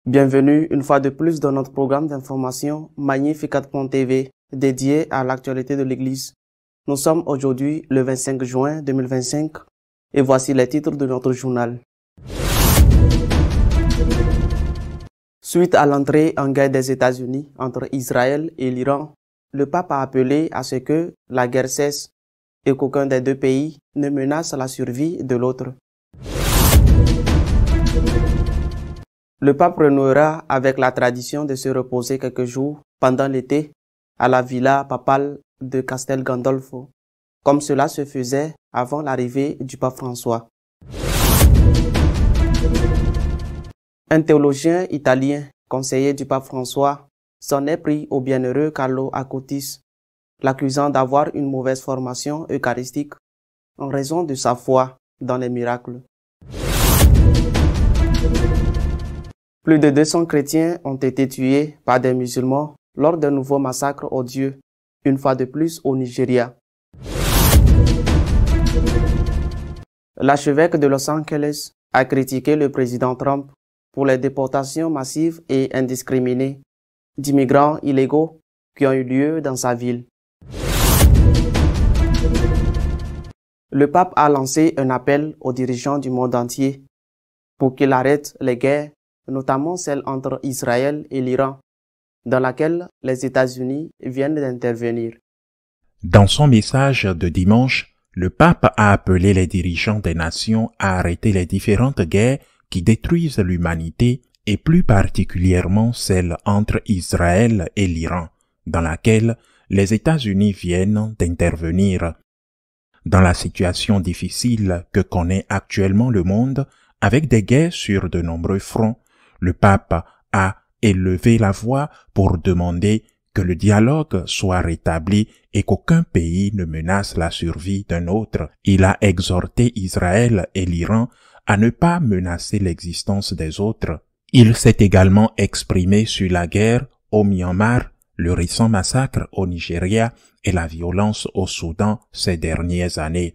Bienvenue une fois de plus dans notre programme d'information Magnificat.tv dédié à l'actualité de l'Église. Nous sommes aujourd'hui le 25 juin 2025 et voici les titres de notre journal. Suite à l'entrée en guerre des États-Unis entre Israël et l'Iran, le pape a appelé à ce que la guerre cesse et qu'aucun des deux pays ne menace la survie de l'autre. Le pape renouera avec la tradition de se reposer quelques jours pendant l'été à la villa papale de Castel Gandolfo, comme cela se faisait avant l'arrivée du pape François. Un théologien italien, conseiller du pape François, s'en est pris au bienheureux Carlo Acutis, l'accusant d'avoir une mauvaise formation eucharistique en raison de sa foi dans les miracles. Plus de 200 chrétiens ont été tués par des musulmans lors d'un nouveau massacre odieux, une fois de plus au Nigeria. L'archevêque de Los Angeles a critiqué le président Trump pour les déportations massives et indiscriminées d'immigrants illégaux qui ont eu lieu dans sa ville. Le pape a lancé un appel aux dirigeants du monde entier pour qu'ils arrêtent les guerres, notamment celle entre Israël et l'Iran, dans laquelle les États-Unis viennent d'intervenir. Dans son message de dimanche, le pape a appelé les dirigeants des nations à arrêter les différentes guerres qui détruisent l'humanité et plus particulièrement celle entre Israël et l'Iran, dans laquelle les États-Unis viennent d'intervenir. Dans la situation difficile que connaît actuellement le monde, avec des guerres sur de nombreux fronts, le pape a élevé la voix pour demander que le dialogue soit rétabli et qu'aucun pays ne menace la survie d'un autre. Il a exhorté Israël et l'Iran à ne pas menacer l'existence des autres. Il s'est également exprimé sur la guerre au Myanmar, le récent massacre au Nigeria et la violence au Soudan ces dernières années.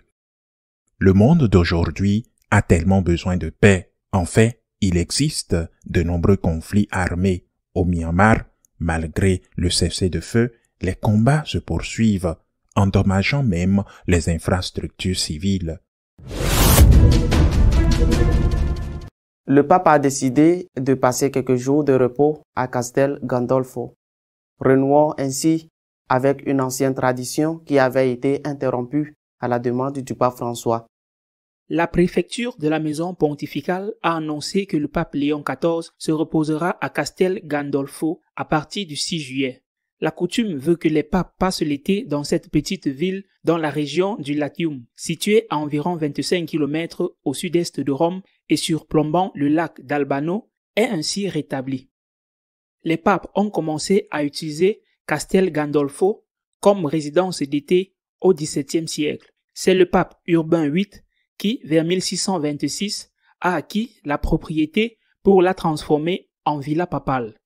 Le monde d'aujourd'hui a tellement besoin de paix. En fait, il existe de nombreux conflits armés. Au Myanmar, malgré le cessez-le-feu, les combats se poursuivent, endommageant même les infrastructures civiles. Le pape a décidé de passer quelques jours de repos à Castel Gandolfo, renouant ainsi avec une ancienne tradition qui avait été interrompue à la demande du pape François. La préfecture de la maison pontificale a annoncé que le pape Léon XIV se reposera à Castel Gandolfo à partir du 6 juillet. La coutume veut que les papes passent l'été dans cette petite ville dans la région du Latium, située à environ 25 km au sud-est de Rome et surplombant le lac d'Albano, est ainsi rétablie. Les papes ont commencé à utiliser Castel Gandolfo comme résidence d'été au XVIIe siècle. C'est le pape Urbain VIII qui, vers 1626, a acquis la propriété pour la transformer en villa papale.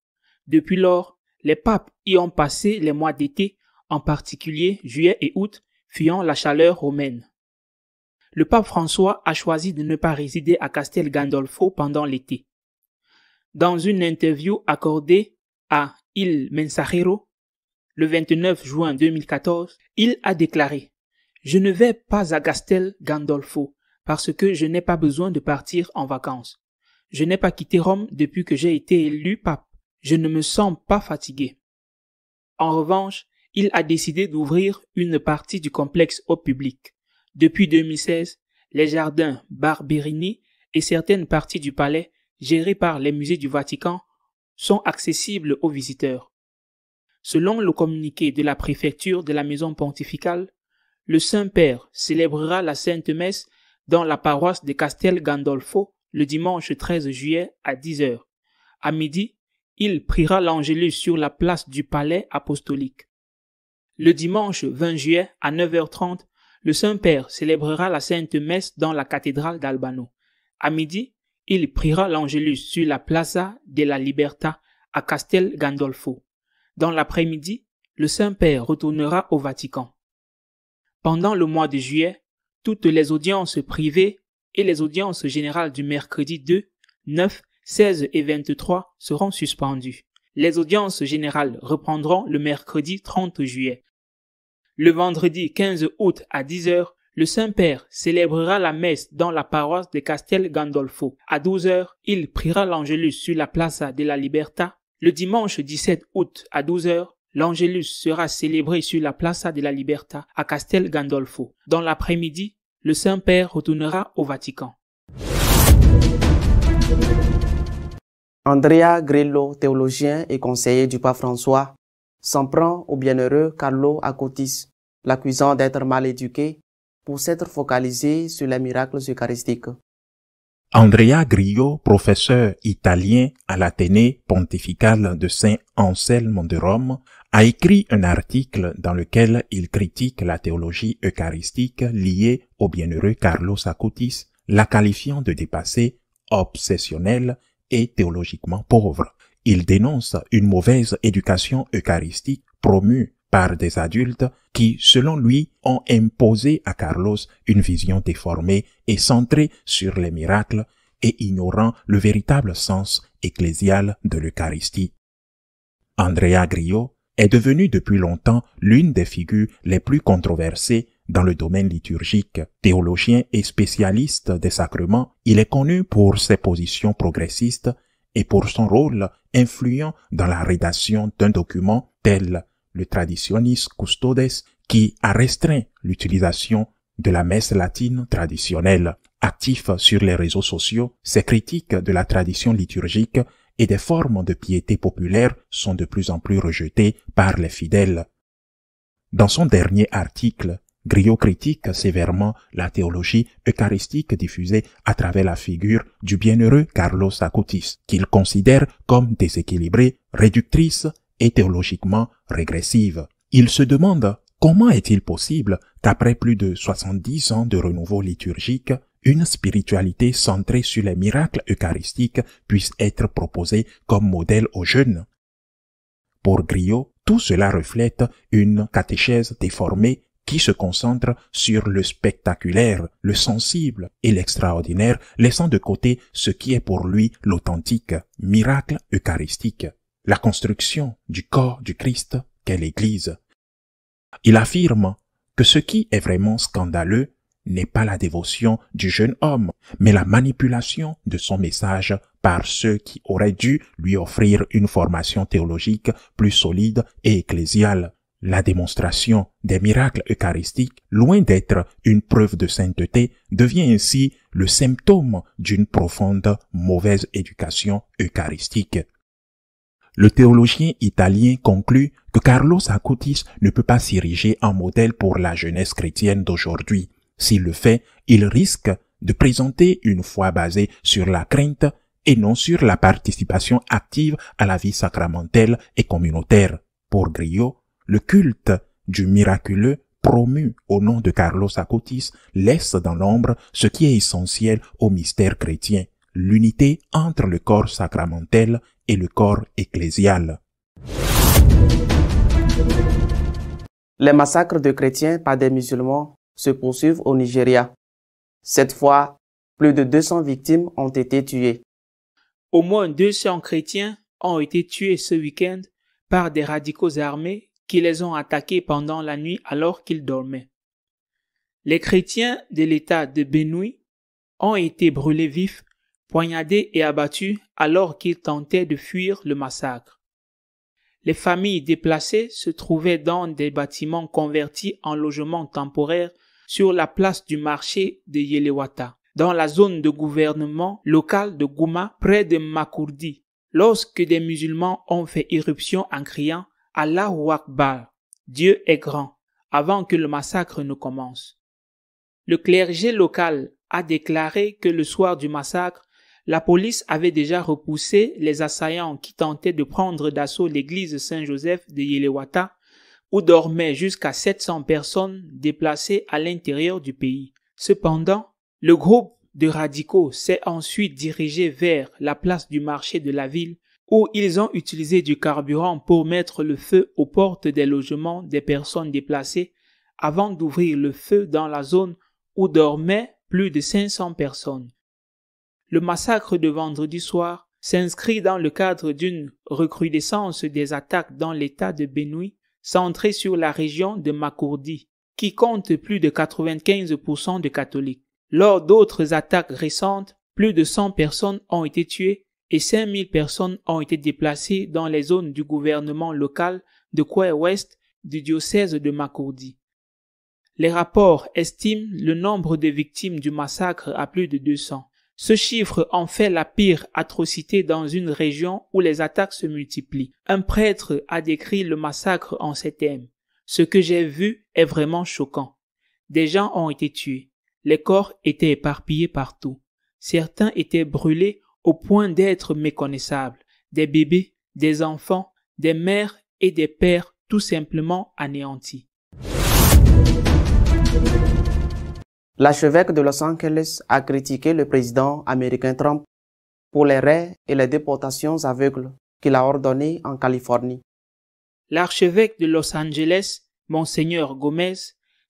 Depuis lors, les papes y ont passé les mois d'été, en particulier juillet et août, fuyant la chaleur romaine. Le pape François a choisi de ne pas résider à Castel Gandolfo pendant l'été. Dans une interview accordée à Il Mensajero, le 29 juin 2014, il a déclaré « Je ne vais pas à Castel Gandolfo parce que je n'ai pas besoin de partir en vacances. Je n'ai pas quitté Rome depuis que j'ai été élu pape. Je ne me sens pas fatigué. » En revanche, il a décidé d'ouvrir une partie du complexe au public. Depuis 2016, les jardins Barberini et certaines parties du palais, gérées par les musées du Vatican, sont accessibles aux visiteurs. Selon le communiqué de la préfecture de la maison pontificale, le Saint-Père célébrera la Sainte Messe dans la paroisse de Castel Gandolfo le dimanche 13 juillet à 10h. À midi, il priera l'Angélus sur la place du palais apostolique. Le dimanche 20 juillet à 9h30, le Saint-Père célébrera la Sainte Messe dans la cathédrale d'Albano. À midi, il priera l'Angélus sur la Plaza de la Libertà à Castel Gandolfo. Dans l'après-midi, le Saint-Père retournera au Vatican. Pendant le mois de juillet, toutes les audiences privées et les audiences générales du mercredi 2, 9, 16 et 23 seront suspendues. Les audiences générales reprendront le mercredi 30 juillet. Le vendredi 15 août à 10 h, le Saint-Père célébrera la messe dans la paroisse de Castel Gandolfo. À 12 h, il priera l'Angélus sur la Plaza de la Libertà. Le dimanche 17 août à 12 h, l'Angélus sera célébré sur la Plaza de la Libertà à Castel Gandolfo. Dans l'après-midi, le Saint-Père retournera au Vatican. Andrea Grillo, théologien et conseiller du pape François, s'en prend au bienheureux Carlo Acutis, l'accusant d'être mal éduqué, pour s'être focalisé sur les miracles eucharistiques. Andrea Grillo, professeur italien à l'Athénée pontifical de Saint Anselme de Rome, a écrit un article dans lequel il critique la théologie eucharistique liée au bienheureux Carlo Acutis, la qualifiant de dépassée, obsessionnelle et théologiquement pauvre. Il dénonce une mauvaise éducation eucharistique promue par des adultes qui, selon lui, ont imposé à Carlos une vision déformée et centrée sur les miracles et ignorant le véritable sens ecclésial de l'Eucharistie. Andrea Grillo est devenu depuis longtemps l'une des figures les plus controversées dans le domaine liturgique. Théologien et spécialiste des sacrements, il est connu pour ses positions progressistes et pour son rôle influent dans la rédaction d'un document tel le Traditionis Custodes, qui a restreint l'utilisation de la messe latine traditionnelle. Actif sur les réseaux sociaux, ses critiques de la tradition liturgique et des formes de piété populaire sont de plus en plus rejetées par les fidèles. Dans son dernier article, Grillo critique sévèrement la théologie eucharistique diffusée à travers la figure du bienheureux Carlo Acutis, qu'il considère comme déséquilibrée, réductrice et théologiquement régressive. Il se demande comment est-il possible qu'après plus de 70 ans de renouveau liturgique, une spiritualité centrée sur les miracles eucharistiques puisse être proposée comme modèle aux jeunes. Pour Grillo, tout cela reflète une catéchèse déformée qui se concentre sur le spectaculaire, le sensible et l'extraordinaire, laissant de côté ce qui est pour lui l'authentique miracle eucharistique, la construction du corps du Christ qu'est l'Église. Il affirme que ce qui est vraiment scandaleux n'est pas la dévotion du jeune homme, mais la manipulation de son message par ceux qui auraient dû lui offrir une formation théologique plus solide et ecclésiale. La démonstration des miracles eucharistiques, loin d'être une preuve de sainteté, devient ainsi le symptôme d'une profonde mauvaise éducation eucharistique. Le théologien italien conclut que Carlo Acutis ne peut pas s'ériger en modèle pour la jeunesse chrétienne d'aujourd'hui. S'il le fait, il risque de présenter une foi basée sur la crainte et non sur la participation active à la vie sacramentelle et communautaire. Pour Grillo, le culte du miraculeux promu au nom de Carlo Acutis laisse dans l'ombre ce qui est essentiel au mystère chrétien, l'unité entre le corps sacramentel et le corps ecclésial. Les massacres de chrétiens par des musulmans se poursuivent au Nigeria. Cette fois, plus de 200 victimes ont été tuées. Au moins 200 chrétiens ont été tués ce week-end par des radicaux armés qui les ont attaqués pendant la nuit alors qu'ils dormaient. Les chrétiens de l'État de Benue ont été brûlés vifs, poignardés et abattus alors qu'ils tentaient de fuir le massacre. Les familles déplacées se trouvaient dans des bâtiments convertis en logements temporaires sur la place du marché de Yelewata, dans la zone de gouvernement local de Gouma, près de Makurdi, lorsque des musulmans ont fait irruption en criant « Allahu Akbar, Dieu est grand », avant que le massacre ne commence. Le clergé local a déclaré que le soir du massacre, la police avait déjà repoussé les assaillants qui tentaient de prendre d'assaut l'église Saint-Joseph de Yelewata, où dormaient jusqu'à 700 personnes déplacées à l'intérieur du pays. Cependant, le groupe de radicaux s'est ensuite dirigé vers la place du marché de la ville où ils ont utilisé du carburant pour mettre le feu aux portes des logements des personnes déplacées avant d'ouvrir le feu dans la zone où dormaient plus de 500 personnes. Le massacre de vendredi soir s'inscrit dans le cadre d'une recrudescence des attaques dans l'état de Benue, centrée sur la région de Makurdi, qui compte plus de 95% de catholiques. Lors d'autres attaques récentes, plus de 100 personnes ont été tuées et 5000 personnes ont été déplacées dans les zones du gouvernement local de Koué-Ouest du diocèse de Makurdi. Les rapports estiment le nombre de victimes du massacre à plus de 200. Ce chiffre en fait la pire atrocité dans une région où les attaques se multiplient. Un prêtre a décrit le massacre en ces termes. Ce que j'ai vu est vraiment choquant. Des gens ont été tués. Les corps étaient éparpillés partout. Certains étaient brûlés au point d'être méconnaissables. Des bébés, des enfants, des mères et des pères tout simplement anéantis. L'archevêque de Los Angeles a critiqué le président américain Trump pour les raids et les déportations aveugles qu'il a ordonnées en Californie. L'archevêque de Los Angeles, Monseigneur Gomez,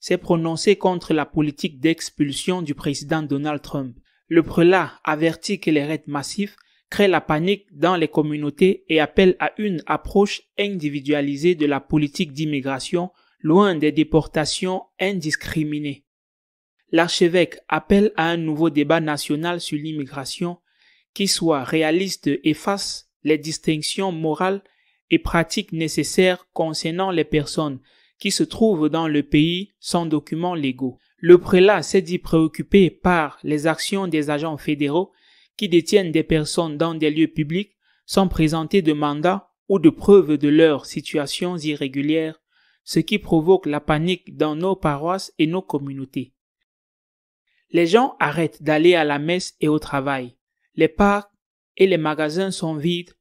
s'est prononcé contre la politique d'expulsion du président Donald Trump. Le prélat avertit que les raids massifs créent la panique dans les communautés et appelle à une approche individualisée de la politique d'immigration, loin des déportations indiscriminées. L'archevêque appelle à un nouveau débat national sur l'immigration qui soit réaliste et fasse les distinctions morales et pratiques nécessaires concernant les personnes qui se trouvent dans le pays sans documents légaux. Le prélat s'est dit préoccupé par les actions des agents fédéraux qui détiennent des personnes dans des lieux publics sans présenter de mandat ou de preuve de leurs situations irrégulières, ce qui provoque la panique dans nos paroisses et nos communautés. Les gens arrêtent d'aller à la messe et au travail. Les parcs et les magasins sont vides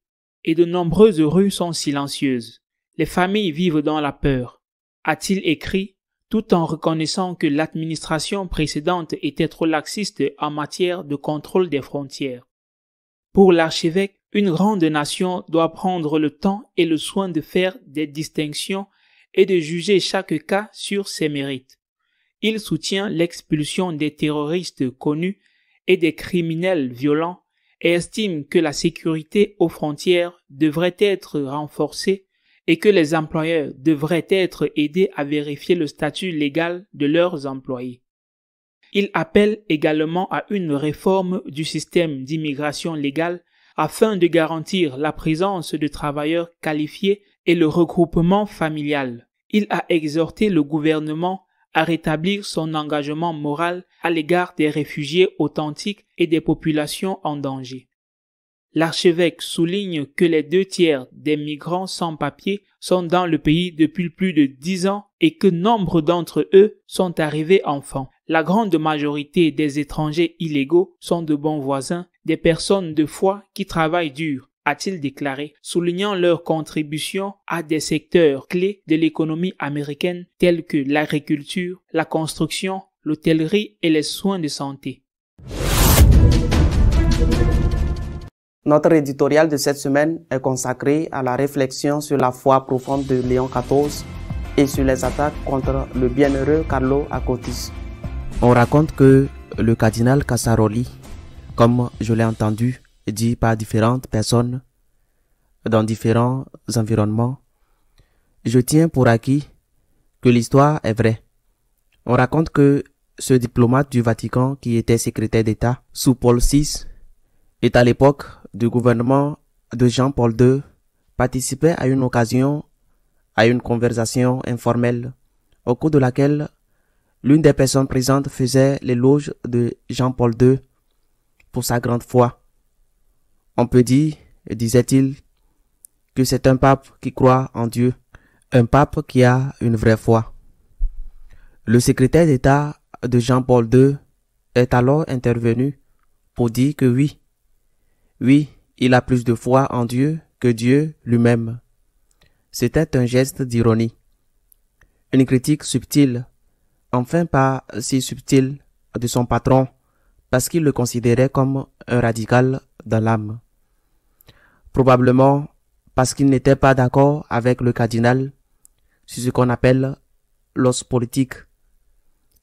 et de nombreuses rues sont silencieuses. Les familles vivent dans la peur, a-t-il écrit, tout en reconnaissant que l'administration précédente était trop laxiste en matière de contrôle des frontières. Pour l'archevêque, une grande nation doit prendre le temps et le soin de faire des distinctions et de juger chaque cas sur ses mérites. Il soutient l'expulsion des terroristes connus et des criminels violents et estime que la sécurité aux frontières devrait être renforcée et que les employeurs devraient être aidés à vérifier le statut légal de leurs employés. Il appelle également à une réforme du système d'immigration légale afin de garantir la présence de travailleurs qualifiés et le regroupement familial. Il a exhorté le gouvernement à rétablir son engagement moral à l'égard des réfugiés authentiques et des populations en danger. L'archevêque souligne que les 2/3 des migrants sans papier sont dans le pays depuis plus de 10 ans et que nombre d'entre eux sont arrivés enfants. La grande majorité des étrangers illégaux sont de bons voisins, des personnes de foi qui travaillent dur, a-t-il déclaré, soulignant leur contribution à des secteurs clés de l'économie américaine tels que l'agriculture, la construction, l'hôtellerie et les soins de santé. Notre éditorial de cette semaine est consacré à la réflexion sur la foi profonde de Léon XIV et sur les attaques contre le bienheureux Carlo Acutis. On raconte que le cardinal Casaroli, comme je l'ai entendu dit par différentes personnes dans différents environnements, je tiens pour acquis que l'histoire est vraie. On raconte que ce diplomate du Vatican qui était secrétaire d'État sous Paul VI et à l'époque du gouvernement de Jean-Paul II participait à une occasion à une conversation informelle au cours de laquelle l'une des personnes présentes faisait l'éloge de Jean-Paul II pour sa grande foi. On peut dire, disait-il, que c'est un pape qui croit en Dieu, un pape qui a une vraie foi. Le secrétaire d'État de Jean-Paul II est alors intervenu pour dire que oui, il a plus de foi en Dieu que Dieu lui-même. C'était un geste d'ironie, une critique subtile, enfin pas si subtile, de son patron, parce qu'il le considérait comme un radical dans l'âme. probablement parce qu'il n'était pas d'accord avec le cardinal sur ce qu'on appelle l'os politique,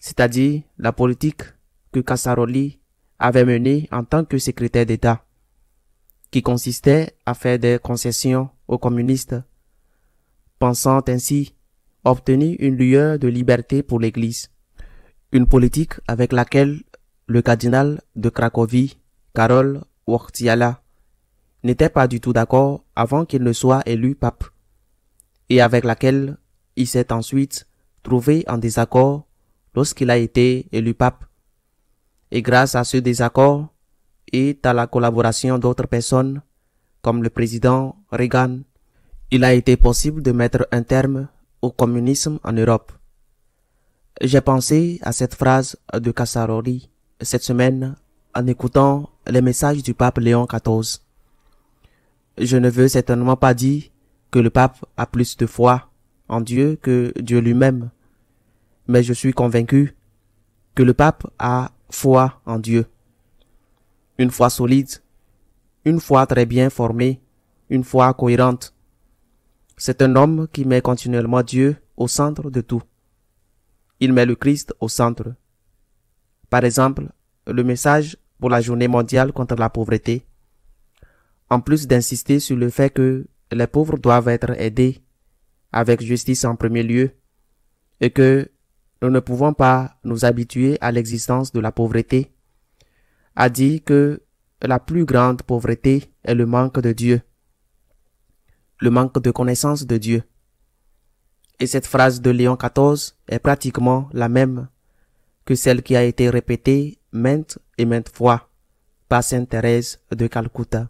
c'est-à-dire la politique que Casaroli avait menée en tant que secrétaire d'État, qui consistait à faire des concessions aux communistes, pensant ainsi obtenir une lueur de liberté pour l'Église, une politique avec laquelle le cardinal de Cracovie, Karol Wojtyła, n'était pas du tout d'accord avant qu'il ne soit élu pape, et avec laquelle il s'est ensuite trouvé en désaccord lorsqu'il a été élu pape. Et grâce à ce désaccord et à la collaboration d'autres personnes, comme le président Reagan, il a été possible de mettre un terme au communisme en Europe. J'ai pensé à cette phrase de Casaroli cette semaine en écoutant les messages du pape Léon XIV. Je ne veux certainement pas dire que le pape a plus de foi en Dieu que Dieu lui-même, mais je suis convaincu que le pape a foi en Dieu. Une foi solide, une foi très bien formée, une foi cohérente. C'est un homme qui met continuellement Dieu au centre de tout. Il met le Christ au centre. Par exemple, le message pour la journée mondiale contre la pauvreté, en plus d'insister sur le fait que les pauvres doivent être aidés avec justice en premier lieu et que nous ne pouvons pas nous habituer à l'existence de la pauvreté, a dit que la plus grande pauvreté est le manque de Dieu, le manque de connaissance de Dieu. Et cette phrase de Léon XIV est pratiquement la même que celle qui a été répétée maintes et maintes fois par Sainte Thérèse de Calcutta.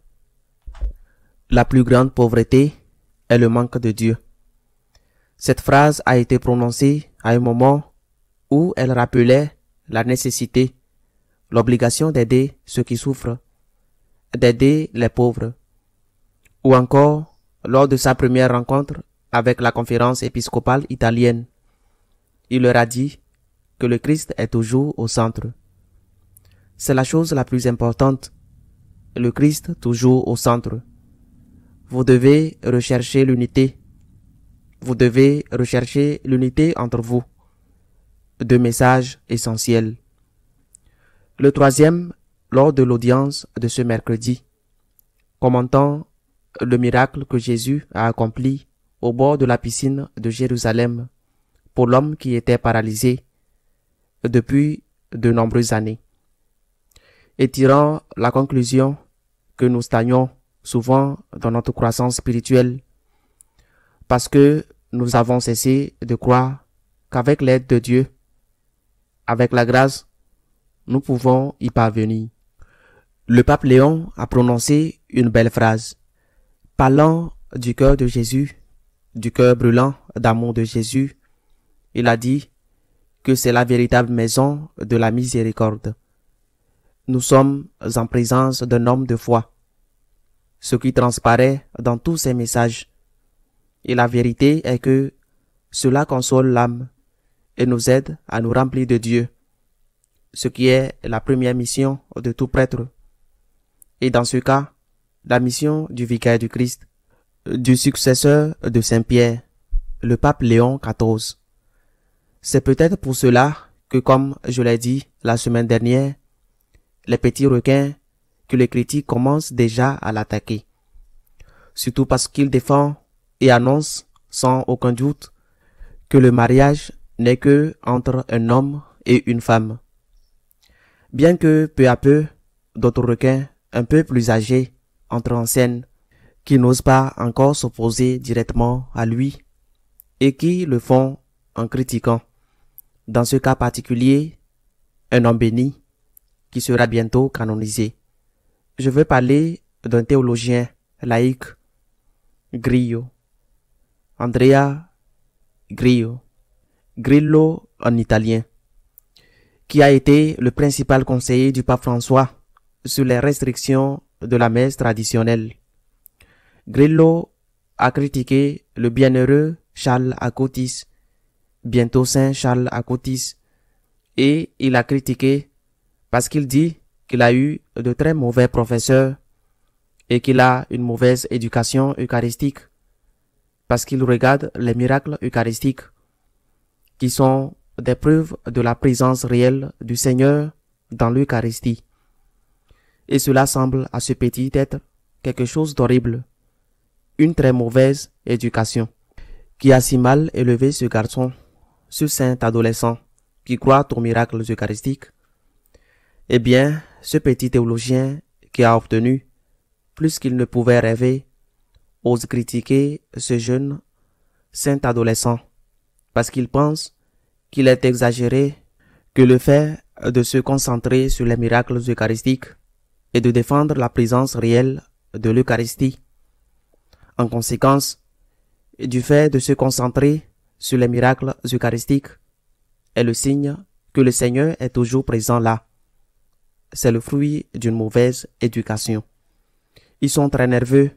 La plus grande pauvreté est le manque de Dieu. Cette phrase a été prononcée à un moment où elle rappelait la nécessité, l'obligation d'aider ceux qui souffrent, d'aider les pauvres, ou encore lors de sa première rencontre avec la conférence épiscopale italienne. Il leur a dit que le Christ est toujours au centre. C'est la chose la plus importante, le Christ toujours au centre. Vous devez rechercher l'unité. Vous devez rechercher l'unité entre vous. Deux messages essentiels. Le troisième, lors de l'audience de ce mercredi, commentant le miracle que Jésus a accompli au bord de la piscine de Jérusalem pour l'homme qui était paralysé depuis de nombreuses années, et tirant la conclusion que nous stagnons souvent dans notre croissance spirituelle parce que nous avons cessé de croire qu'avec l'aide de Dieu, avec la grâce, nous pouvons y parvenir. Le pape Léon a prononcé une belle phrase, parlant du cœur de Jésus, du cœur brûlant d'amour de Jésus. Il a dit que c'est la véritable maison de la miséricorde. Nous sommes en présence d'un homme de foi, ce qui transparaît dans tous ses messages. Et la vérité est que cela console l'âme et nous aide à nous remplir de Dieu, ce qui est la première mission de tout prêtre. Et dans ce cas, la mission du vicaire du Christ, du successeur de Saint-Pierre, le pape Léon XIV. C'est peut-être pour cela que, comme je l'ai dit la semaine dernière, les petits requins que les critiques commencent déjà à l'attaquer. Surtout parce qu'il défend et annonce sans aucun doute que le mariage n'est que entre un homme et une femme. Bien que peu à peu, d'autres requins un peu plus âgés entrent en scène, qui n'osent pas encore s'opposer directement à lui et qui le font en critiquant, dans ce cas particulier, un homme béni qui sera bientôt canonisé. Je veux parler d'un théologien laïque, Grillo, Andrea Grillo, Grillo en italien, qui a été le principal conseiller du pape François sur les restrictions de la messe traditionnelle. Grillo a critiqué le bienheureux Charles Acotis, bientôt Saint Charles Acotis, et il a critiqué parce qu'il dit qu'il a eu de très mauvais professeurs et qu'il a une mauvaise éducation eucharistique parce qu'il regarde les miracles eucharistiques qui sont des preuves de la présence réelle du Seigneur dans l'Eucharistie. Et cela semble à ce petit être quelque chose d'horrible, une très mauvaise éducation, qui a si mal élevé ce garçon, ce saint adolescent qui croit aux miracles eucharistiques. Eh bien, ce petit théologien qui a obtenu plus qu'il ne pouvait rêver, ose critiquer ce jeune saint adolescent parce qu'il pense qu'il est exagéré que le fait de se concentrer sur les miracles eucharistiques et de défendre la présence réelle de l'Eucharistie. En conséquence, du fait de se concentrer sur les miracles eucharistiques est le signe que le Seigneur est toujours présent là. C'est le fruit d'une mauvaise éducation. Ils sont très nerveux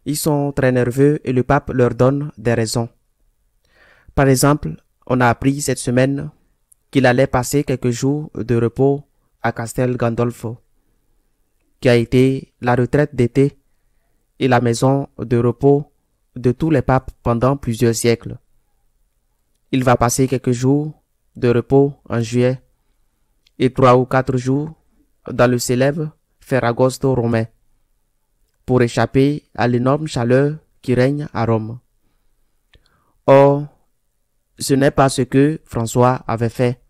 et le pape leur donne des raisons. Par exemple, on a appris cette semaine qu'il allait passer quelques jours de repos à Castel Gandolfo, qui a été la retraite d'été et la maison de repos de tous les papes pendant plusieurs siècles. Il va passer quelques jours de repos en juillet et 3 ou 4 jours dans le célèbre Ferragosto romain pour échapper à l'énorme chaleur qui règne à Rome. Or, ce n'est pas ce que François avait fait.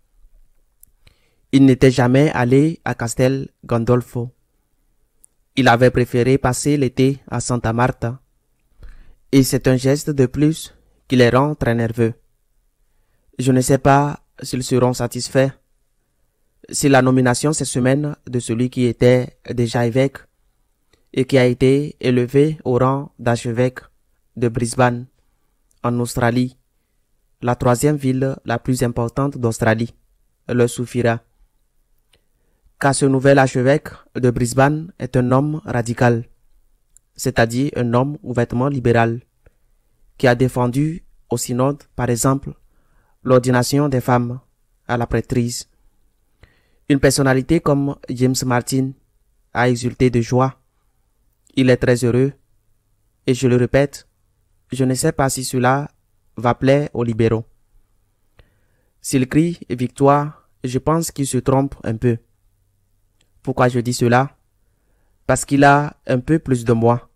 Il n'était jamais allé à Castel Gandolfo. Il avait préféré passer l'été à Santa Marta. Et c'est un geste de plus qui les rend très nerveux. Je ne sais pas s'ils seront satisfaits. Si la nomination cette semaine de celui qui était déjà évêque et qui a été élevé au rang d'archevêque de Brisbane, en Australie, la 3e ville la plus importante d'Australie, leur suffira. Car ce nouvel archevêque de Brisbane est un homme radical, c'est-à-dire un homme ouvertement libéral, qui a défendu au synode, par exemple, l'ordination des femmes à la prêtrise. Une personnalité comme James Martin a exulté de joie. Il est très heureux, et je le répète, je ne sais pas si cela va plaire aux libéraux. S'il crie victoire, je pense qu'il se trompe un peu. Pourquoi je dis cela? Parce qu'il a un peu plus de moi.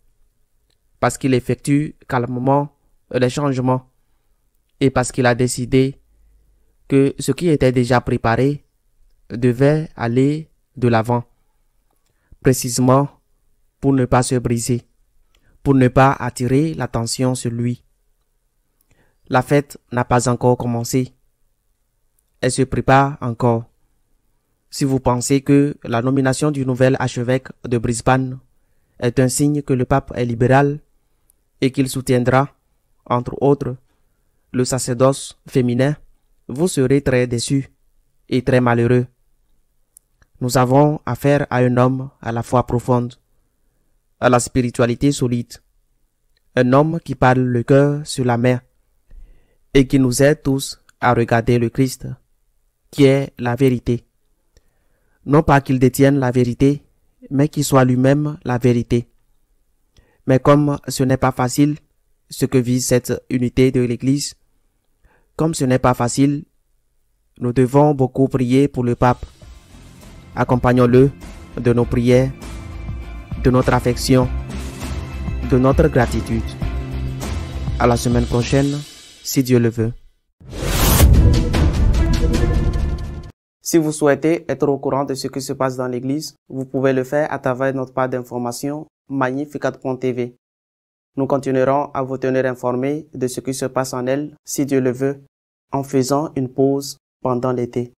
Parce qu'il effectue calmement les changements. Et parce qu'il a décidé que ce qui était déjà préparé devait aller de l'avant. Précisément pour ne pas se briser. Pour ne pas attirer l'attention sur lui. La fête n'a pas encore commencé. Elle se prépare encore. Si vous pensez que la nomination du nouvel archevêque de Brisbane est un signe que le pape est libéral et qu'il soutiendra, entre autres, le sacerdoce féminin, vous serez très déçus et très malheureux. Nous avons affaire à un homme à la foi profonde, à la spiritualité solide, un homme qui parle le cœur sur la main et qui nous aide tous à regarder le Christ, qui est la vérité. Non pas qu'il détienne la vérité, mais qu'il soit lui-même la vérité. Mais comme ce n'est pas facile, ce que vise cette unité de l'Église, comme ce n'est pas facile, nous devons beaucoup prier pour le pape. Accompagnons-le de nos prières, de notre affection, de notre gratitude. À la semaine prochaine, si Dieu le veut. Si vous souhaitez être au courant de ce qui se passe dans l'Église, vous pouvez le faire à travers notre page d'information magnificat.tv. Nous continuerons à vous tenir informés de ce qui se passe en elle, si Dieu le veut, en faisant une pause pendant l'été.